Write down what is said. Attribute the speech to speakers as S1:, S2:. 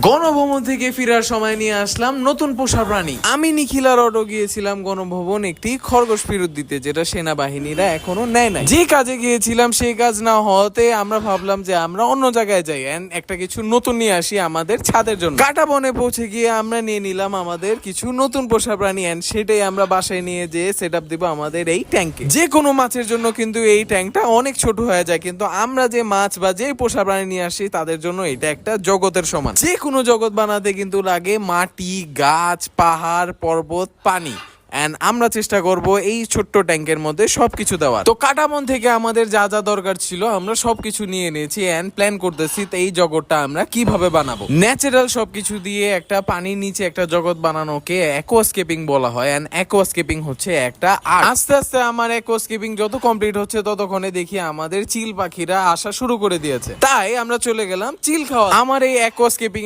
S1: গণভবন থেকে ফেরার সময় নিয়ে আসলাম নতুন পোষা প্রাণী। আমি নিখিলার অটো গিয়েছিলাম গণভবন একটি খরগোশ ফেরত দিতে, যেটা সেনাবাহিনীরা এখনো নেয় নাই। যে কাজে গিয়েছিলাম সেই কাজ না হওয়াতে আমরা ভাবলাম যে আমরা অন্য জায়গায় যাই এন্ড একটা কিছু নতুন নিয়ে আসি আমাদের ছাদের জন্য। কাটা বনে পৌঁছে গিয়ে আমরা নিয়ে নিলাম আমাদের কিছু নতুন পোষা প্রাণী এন্ড সেটাই আমরা বাসায় নিয়ে যেয়ে সেট আপ দিব আমাদের এই ট্যাঙ্কে। যে কোনো মাছের জন্য কিন্তু এই ট্যাঙ্কটা অনেক ছোট হয়ে যায়, কিন্তু আমরা যে মাছ বা যে পোষা প্রাণী নিয়ে আসি তাদের জন্য এটা একটা জগতের সমান। যে কোনো জগৎ বানাতে কিন্তু লাগে মাটি, গাছ, পাহাড়, পর্বত, পানি। এন্ড আমরা চেষ্টা করব এই ছোট্ট ট্যাঙ্কের মধ্যে সবকিছু দেওয়ার। তো কাটাবন থেকে আমাদের যা যা দরকার ছিল আমরা সবকিছু নিয়ে নিয়েছি এন্ড প্ল্যান করতেছি এই জগৎটা আমরা কিভাবে বানাবো। ন্যাচারাল সবকিছু দিয়ে একটা পানির নিচে একটা জগৎ বানানোকে অ্যাকোয়াস্কেপিং বলা হয় এন্ড অ্যাকোয়াস্কেপিং হচ্ছে একটা আর্ট। আস্তে আস্তে আমার অ্যাকোয়াস্কেপিং যত কমপ্লিট হচ্ছে ততক্ষণে দেখি আমাদের চিল পাখিরা আসা শুরু করে দিয়েছে, তাই আমরা চলে গেলাম চিল খাওয়া। আমার এই অ্যাকোয়াস্কেপিং